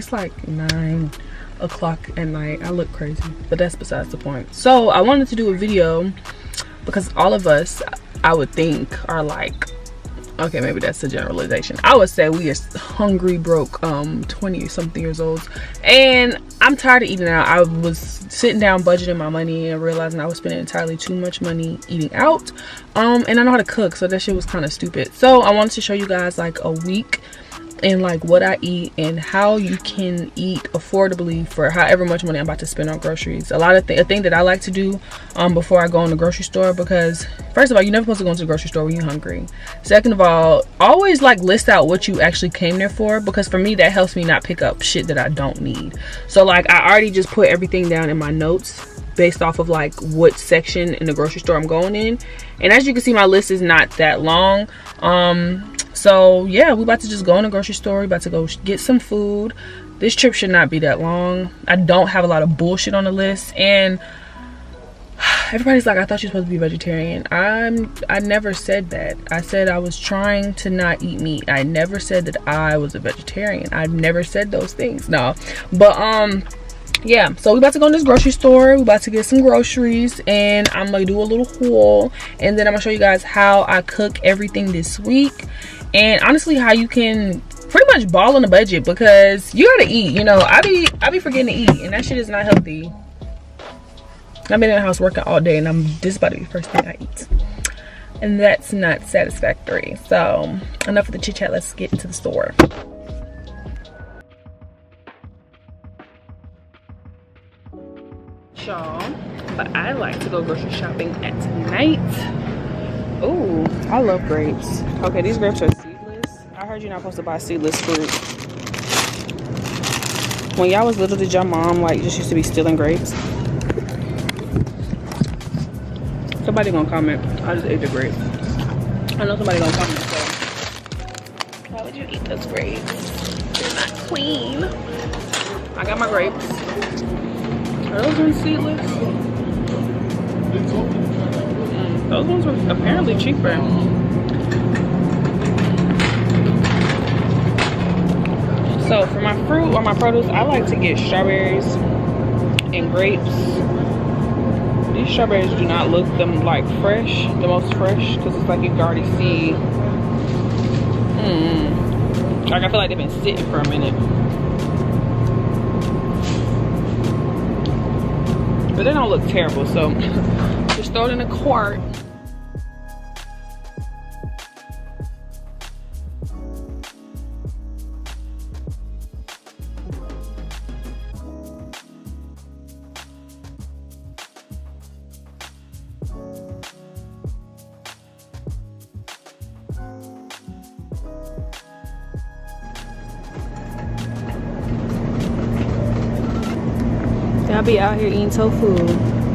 It's like 9 o'clock at night. I look crazy, but that's besides the point. So I wanted to do a video because all of us, I would think, are like, okay, maybe that's a generalization. I would say we are hungry, broke, 20 something years old, and I'm tired of eating out. I was sitting down budgeting my money and realizing I was spending entirely too much money eating out, and I know how to cook, so that shit was kind of stupid. So I wanted to show you guys like a week and like what I eat and how you can eat affordably for however much money I'm about to spend on groceries. A thing that I like to do before I go in the grocery store, because first of all, you're never supposed to go into the grocery store when you're hungry. Second of all, always like list out what you actually came there for, because for me that helps me not pick up shit that I don't need. So like I already just put everything down in my notes based off of like what section in the grocery store I'm going in, and as you can see, my list is not that long. So yeah, we about to just go in the grocery store. We about to go get some food. This trip should not be that long. I don't have a lot of bullshit on the list, and everybody's like, I thought you were supposed to be vegetarian. I never said that. I said I was trying to not eat meat. I never said that I was a vegetarian. I've never said those things. No, but yeah, so we about to go in this grocery store. We about to get some groceries, and I'm gonna do a little haul, and then I'm gonna show you guys how I cook everything this week, and honestly how you can pretty much ball on a budget, because you gotta eat. You know, I be forgetting to eat, and that shit is not healthy. I've been in the house working all day, and this is about to be the first thing I eat, and that's not satisfactory. So enough of the chit chat, let's get into the store. Y'all, but I like to go grocery shopping at night. Oh, I love grapes. Okay, these grapes are seedless. I heard you're not supposed to buy seedless fruit. When y'all was little, did your mom like just used to be stealing grapes? Somebody gonna comment. I just ate the grape. I know somebody gonna comment. So why would you eat those grapes? You're not queen. I got my grapes. Are those ones seedless? Those ones were apparently cheaper. So for my fruit or my produce, I like to get strawberries and grapes. These strawberries do not look the most fresh, because it's like you can already see. Like I feel like they've been sitting for a minute. But they don't look terrible, so just throw it in a quart. I'll be out here eating tofu.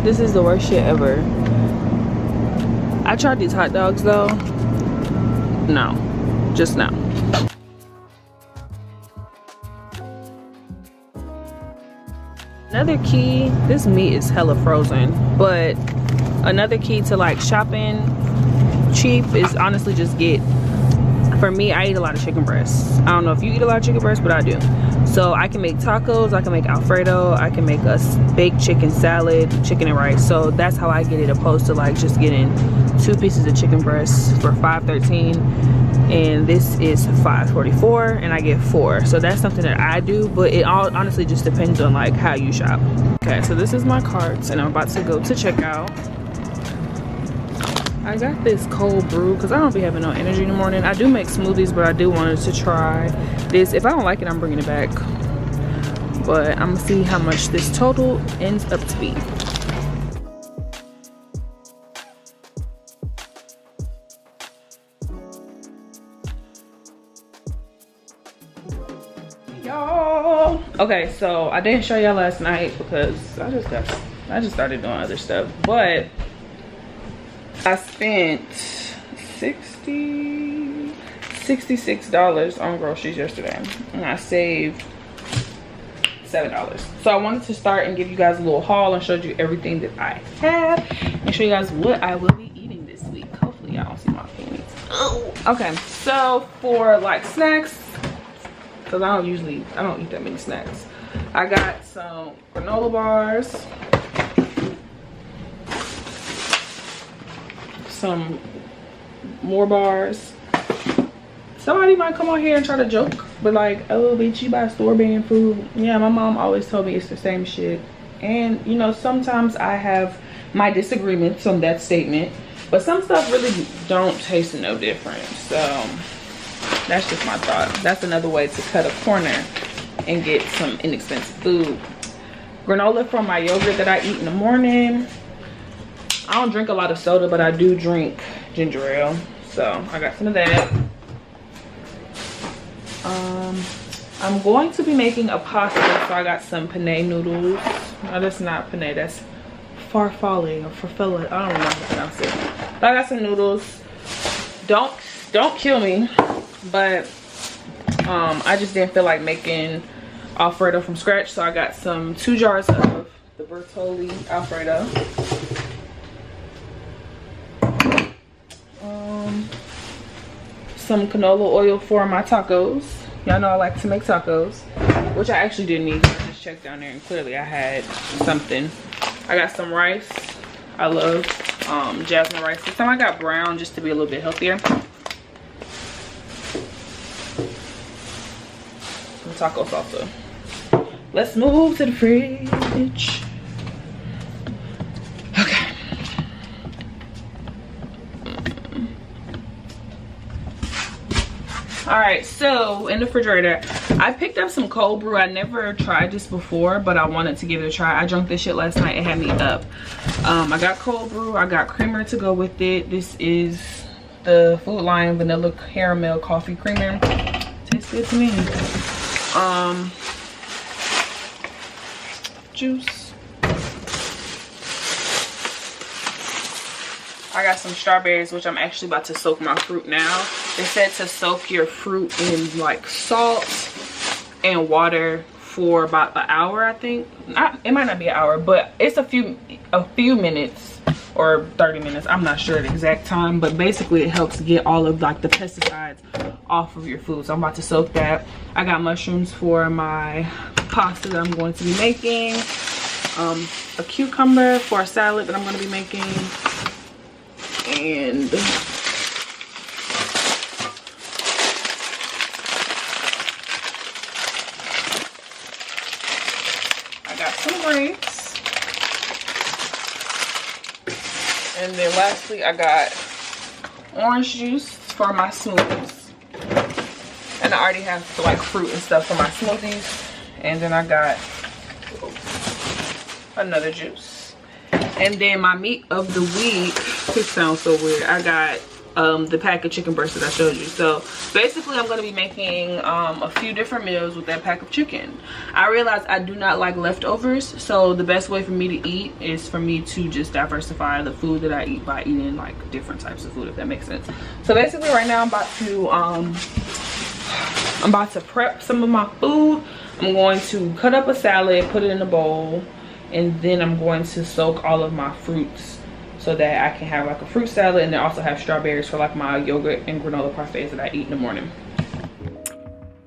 This is the worst shit ever. I tried these hot dogs though. No, just no. Another key, this meat is hella frozen, but another key to like shopping cheap is honestly just get, for me, I eat a lot of chicken breasts. I don't know if you eat a lot of chicken breasts, but I do. So I can make tacos, I can make Alfredo, I can make a baked chicken salad, chicken and rice. So that's how I get it, opposed to like just getting 2 pieces of chicken breasts for $5.13, and this is $5.44, and I get 4. So that's something that I do, but it all honestly just depends on like how you shop. Okay, so this is my cart, and I'm about to go to checkout. I got this cold brew because I don't be having no energy in the morning. I do make smoothies, but I do want to try this. If I don't like it, I'm bringing it back. But I'm gonna see how much this total ends up to be. Y'all, okay, so I didn't show y'all last night because I just started doing other stuff, but I spent $66 on groceries yesterday, and I saved $7. So I wanted to start and give you guys a little haul and show you everything that I have and show you guys what I will be eating this week. Hopefully y'all don't see my feelings. Oh. Okay, so for like snacks, because I don't eat that many snacks. I got some granola bars, some more bars. Somebody might come on here and try to joke, but like, oh bitch, you buy store-brand food. Yeah, my mom always told me it's the same shit. And you know, sometimes I have my disagreements on that statement, but some stuff really don't taste no different. So that's just my thought. That's another way to cut a corner and get some inexpensive food. Granola from my yogurt that I eat in the morning. I don't drink a lot of soda, but I do drink ginger ale, so I got some of that. I'm going to be making a pasta, so I got some penne noodles. No, that's not penne, that's farfalle or farfalle. I don't know how to pronounce it. But I got some noodles. Don't kill me, but I just didn't feel like making Alfredo from scratch, so I got some 2 jars of the Bertolli Alfredo. Some canola oil for my tacos. Y'all know I like to make tacos, which I actually didn't need. I just checked down there and clearly I had something. I got some rice. I love jasmine rice. This time I got brown just to be a little bit healthier. Some taco salsa. Let's move to the fridge. Okay. All right, so in the refrigerator, I picked up some cold brew. I never tried this before, but I wanted to give it a try. I drank this shit last night. It had me up. I got cold brew. I got creamer to go with it. This is the Food Lion Vanilla Caramel Coffee Creamer. Tastes good to me. Juice. I got some strawberries, which I'm actually about to soak my fruit now. They said to soak your fruit in like salt and water for about an hour, I think. It might not be an hour, but it's a few minutes or 30 minutes. I'm not sure the exact time, but basically it helps get all of like the pesticides off of your food. So I'm about to soak that. I got mushrooms for my pasta that I'm going to be making. A cucumber for a salad that I'm going to be making. And I got some grapes. And then lastly, I got orange juice for my smoothies. And I already have like fruit and stuff for my smoothies. And then I got another juice. And then my meat of the week, this sounds so weird, I got the pack of chicken breasts that I showed you. So basically I'm going to be making a few different meals with that pack of chicken. I realized I do not like leftovers, so the best way for me to eat is for me to just diversify the food that I eat by eating like different types of food, if that makes sense. So basically right now I'm about to prep some of my food. I'm going to cut up a salad, put it in a bowl, and then I'm going to soak all of my fruits so that I can have like a fruit salad, and then also have strawberries for like my yogurt and granola parfaits that I eat in the morning.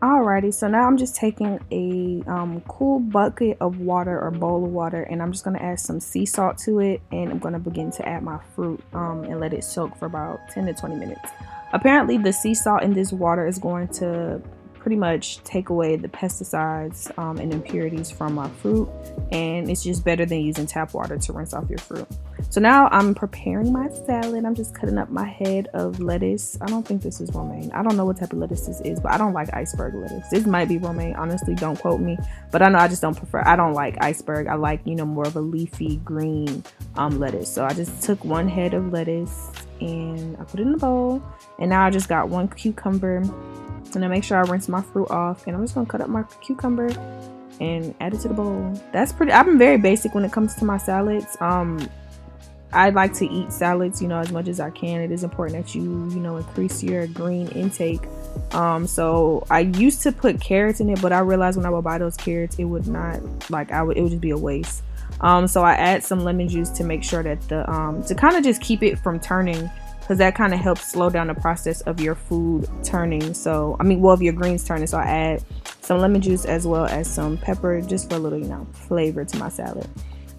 Alrighty, so now I'm just taking a cool bucket of water or bowl of water, and I'm just going to add some sea salt to it, and I'm going to begin to add my fruit and let it soak for about 10 to 20 minutes. Apparently the sea salt in this water is going to pretty much take away the pesticides and impurities from my fruit, and it's just better than using tap water to rinse off your fruit. So now I'm preparing my salad. I'm just cutting up my head of lettuce. I don't think this is romaine. I don't know what type of lettuce this is, but I don't like iceberg lettuce. This might be romaine, honestly, don't quote me, but I know I just don't prefer. I don't like iceberg. I like, you know, more of a leafy green lettuce. So I just took one head of lettuce and I put it in a bowl, and now I just got one cucumber. And I make sure I rinse my fruit off, and I'm just gonna cut up my cucumber and add it to the bowl. That's pretty. I'm very basic when it comes to my salads. I like to eat salads, you know, as much as I can. It is important that you know, increase your green intake. So I used to put carrots in it, but I realized when I would buy those carrots, it would not, like, it would just be a waste. So I add some lemon juice to make sure that the to kind of just keep it from turning because that kind of helps slow down the process of your food turning. So of your greens turning. So I add some lemon juice as well as some pepper, just for a little flavor to my salad.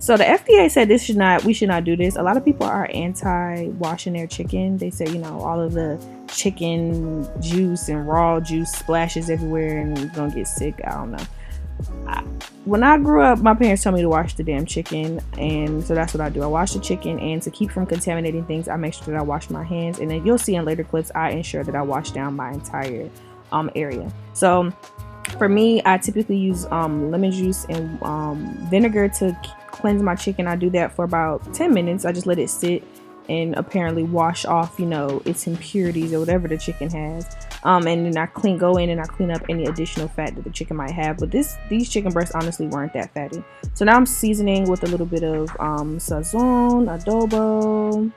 So the FDA said we should not do this. A lot of people are anti-washing their chicken. They say, all of the chicken juice and raw juice splashes everywhere and you're gonna get sick. I don't know. When I grew up, my parents told me to wash the damn chicken, and so that's what I do. I wash the chicken, and to keep from contaminating things, I make sure that I wash my hands. And then you'll see in later clips, I ensure that I wash down my entire area. So for me, I typically use lemon juice and vinegar to cleanse my chicken. I do that for about 10 minutes. I just let it sit and apparently wash off, its impurities or whatever the chicken has. And then I go in and I clean up any additional fat that the chicken might have. But these chicken breasts honestly weren't that fatty. So now I'm seasoning with a little bit of sazon, adobo.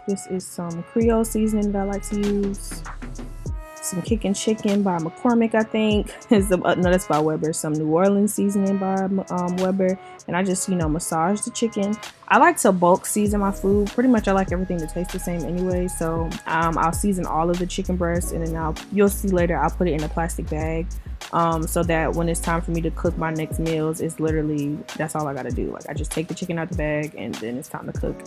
This is some Creole seasoning that I like to use. Some kicking chicken by McCormick, I think. No, that's by Weber. Some New Orleans seasoning by Weber. And I just, massage the chicken. I like to bulk season my food. Pretty much I like everything to taste the same anyway. So I'll season all of the chicken breasts, and then you'll see later I'll put it in a plastic bag. So that when it's time for me to cook my next meals, it's literally, that's all I gotta do. Like I just take the chicken out the bag and then it's time to cook.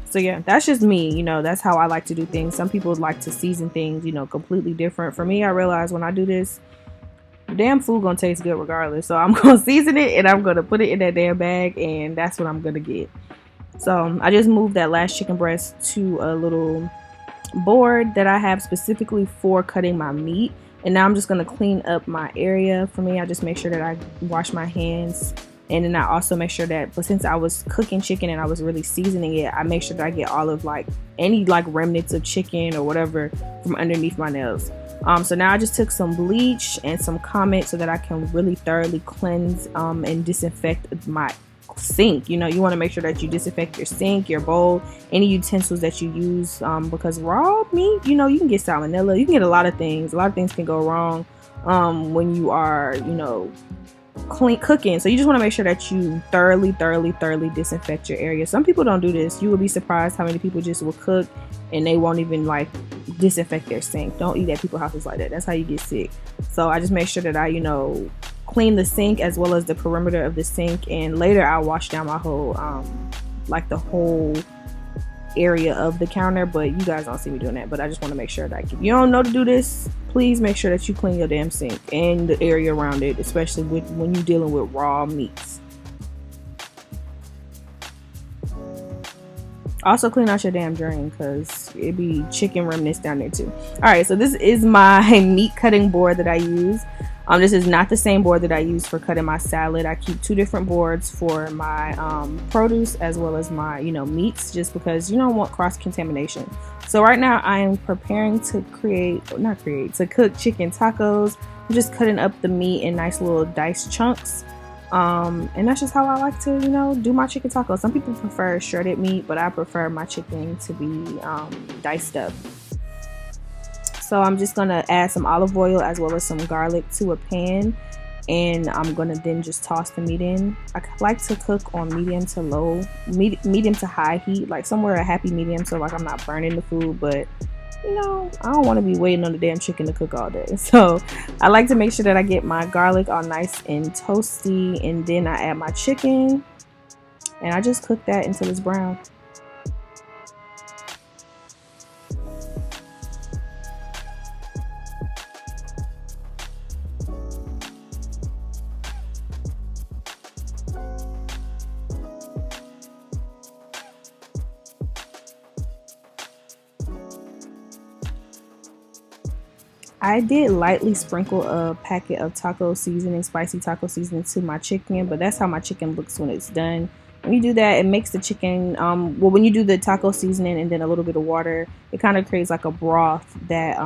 So yeah, that's just me, that's how I like to do things. Some people like to season things, completely different. For me, I realize when I do this, damn food gonna taste good regardless. So I'm gonna season it and I'm gonna put it in that damn bag, and that's what I'm gonna get. So I just moved that last chicken breast to a little board that I have specifically for cutting my meat. And now I'm just gonna clean up my area. For me, I just make sure that I wash my hands. And then I also make sure that, but since I was cooking chicken and I was really seasoning it, I make sure that I get all of any remnants of chicken or whatever from underneath my nails. So now I just took some bleach and some Comet so that I can really thoroughly cleanse and disinfect my sink. You want to make sure that you disinfect your sink, your bowl, any utensils that you use, because raw meat, you can get salmonella. You can get a lot of things. A lot of things can go wrong when you are, cooking. So you just want to make sure that you thoroughly disinfect your area. Some people don't do this. You will be surprised how many people just will cook and they won't even disinfect their sink. Don't eat at people's houses like that. That's how you get sick. So I just make sure that I clean the sink as well as the perimeter of the sink, and later I'll wash down my whole the whole area of the counter. But you guys don't see me doing that. But I just want to make sure that if you don't know to do this, please make sure that you clean your damn sink and the area around it, especially when you're dealing with raw meats. Also clean out your damn drain, because it be chicken remnants down there too. Alright, so this is my meat cutting board that I use. This is not the same board that I use for cutting my salad. I keep two different boards for my produce as well as my meats, just because you don't want cross contamination. So right now I am preparing to cook chicken tacos. I'm just cutting up the meat in nice little diced chunks. And that's just how I like to do my chicken tacos. Some people prefer shredded meat, but I prefer my chicken to be diced up. So I'm just gonna add some olive oil as well as some garlic to a pan, and I'm gonna then just toss the meat in. I like to cook on medium to high heat, somewhere a happy medium, so I'm not burning the food, but I don't want to be waiting on the damn chicken to cook all day. So I like to make sure that I get my garlic all nice and toasty, and then I add my chicken and I just cook that until it's brown. I did lightly sprinkle a packet of spicy taco seasoning to my chicken, but that's how my chicken looks when it's done. When you do that, it makes the chicken, when you do the taco seasoning and then a little bit of water, it kind of creates a broth that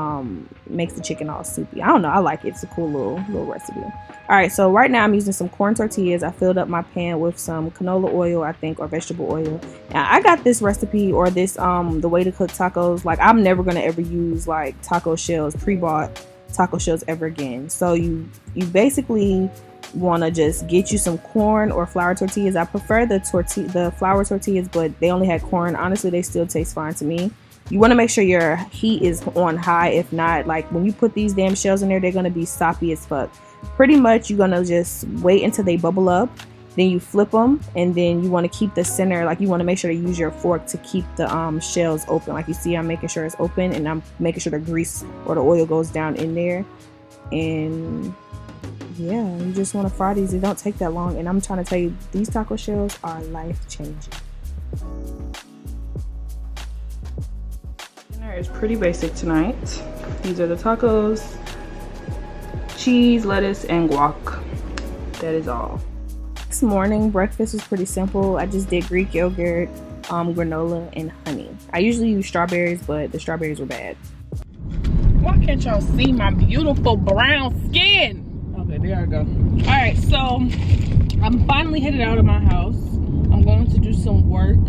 makes the chicken all soupy. I don't know, I like it. It's a cool little recipe. Alright, so right now I'm using some corn tortillas. I filled up my pan with some canola oil, I think, or vegetable oil. Now, I got this recipe, or this, the way to cook tacos. I'm never going to ever use, taco shells pre-bought. taco shells ever again. So you basically want to just get you some corn or flour tortillas. I prefer the flour tortillas, but they only had corn. Honestly, they still taste fine to me. You want to make sure your heat is on high. If not, like when you put these damn shells in there, they're going to be soppy as fuck. Pretty much you're going to just wait until they bubble up. Then you flip them, and then you want to keep the center, like you want to make sure to use your fork to keep the shells open. Like you see, I'm making sure it's open, and I'm making sure the grease or the oil goes down in there. And yeah, you just want to fry these. It don't take that long, and I'm trying to tell you, these taco shells are life-changing. Dinner is pretty basic tonight. These are the tacos, cheese, lettuce, and guac. That is all. This morning breakfast was pretty simple. I just did Greek yogurt, granola, and honey. I usually use strawberries, but the strawberries were bad. Why can't y'all see my beautiful brown skin? Okay, there I go. All right, so I'm finally headed out of my house. I'm going to do some work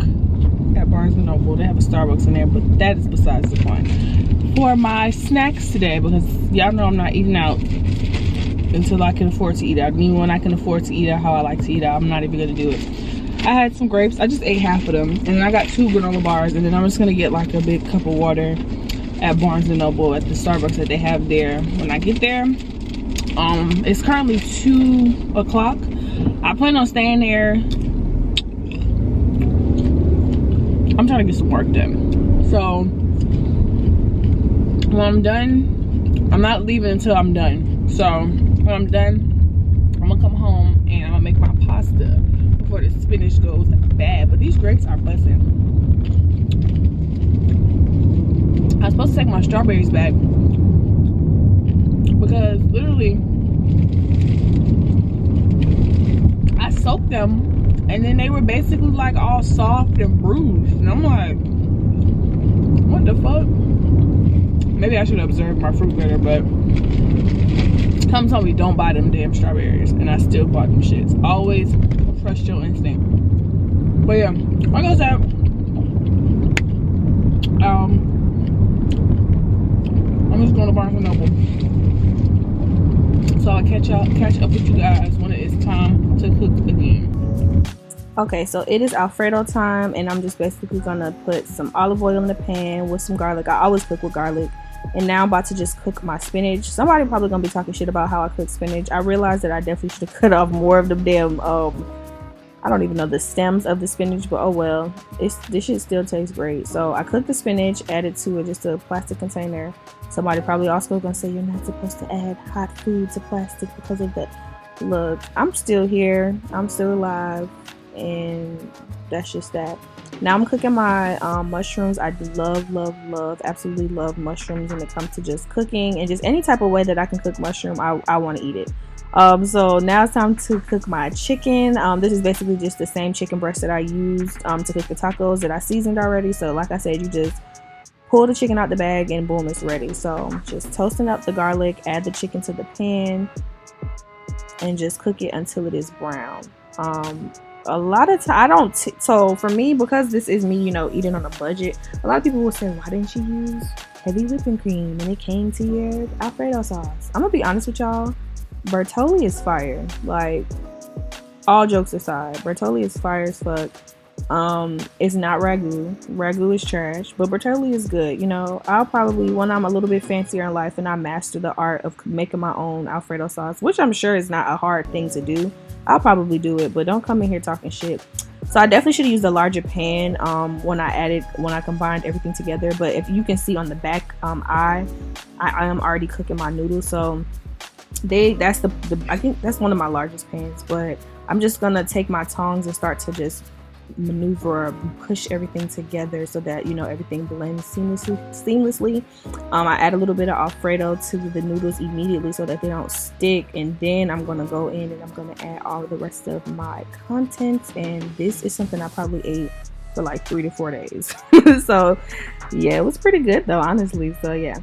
at Barnes & Noble. They have a Starbucks in there, but that is besides the point. For my snacks today, because y'all know I'm not eating out until I can afford to eat out. Even when I can afford to eat out how I like to eat out, I'm not even gonna do it. I had some grapes. I just ate half of them, and I got 2 granola bars, and then I'm just gonna get like a big cup of water at Barnes & Noble at the Starbucks that they have there. When I get there, it's currently 2 o'clock. I plan on staying there. I'm trying to get some work done. So when I'm done, I'm not leaving until I'm done. So when I'm done, I'm gonna come home and I'm gonna make my pasta before the spinach goes bad. But these grapes are buzzing. I was supposed to take my strawberries back because literally I soaked them and then they were basically like all soft and bruised, and I'm like, what the fuck? Maybe I should have observed my fruit better, but come tell me don't buy them damn strawberries, and I still bought them shits. Always trust your instinct. But yeah, like I said, I'm just going to Barnes & Noble. So I'll catch up with you guys when it is time to cook again. Okay, so it is Alfredo time, and I'm just basically gonna put some olive oil in the pan with some garlic. I always cook with garlic. And now I'm about to just cook my spinach. Somebody probably gonna be talking shit about how I cook spinach. I realized that I definitely should have cut off more of the damn I don't even know the stems of the spinach, but oh well. This shit still tastes great. So I cooked the spinach, added to it just a plastic container. Somebody probably also gonna say you're not supposed to add hot food to plastic because of that. Look, I'm still here, I'm still alive, and that's just that. Now I'm cooking my mushrooms. I love, absolutely love mushrooms when it comes to just cooking, and just any type of way that I can cook mushroom, I want to eat it. So now it's time to cook my chicken. This is basically just the same chicken breast that I used to cook the tacos that I seasoned already. So like I said, you just pull the chicken out the bag and boom, it's ready. So just toasting up the garlic, add the chicken to the pan, and just cook it until it is brown. A lot of time so for me, because this is me, you know, eating on a budget, a lot of people will say, why didn't you use heavy whipping cream when it came to your Alfredo sauce? I'm gonna be honest with y'all, Bertolli is fire. Like, all jokes aside, Bertolli is fire as fuck. It's not ragu is trash, but Bertolli is good. You know, I'll probably, when I'm a little bit fancier in life and I master the art of making my own Alfredo sauce, which I'm sure is not a hard thing to do, I'll probably do it, but don't come in here talking shit. So I definitely should have used a larger pan when I combined everything together. But if you can see on the back, I am already cooking my noodles, so I think that's one of my largest pans. But I'm just gonna take my tongs and start to just maneuver, push everything together so that, you know, everything blends seamlessly. I add a little bit of Alfredo to the noodles immediately so that they don't stick, and then I'm gonna go in and I'm gonna add all of the rest of my contents. And this is something I probably ate for like 3 to 4 days. So yeah, it was pretty good though, honestly. So yeah.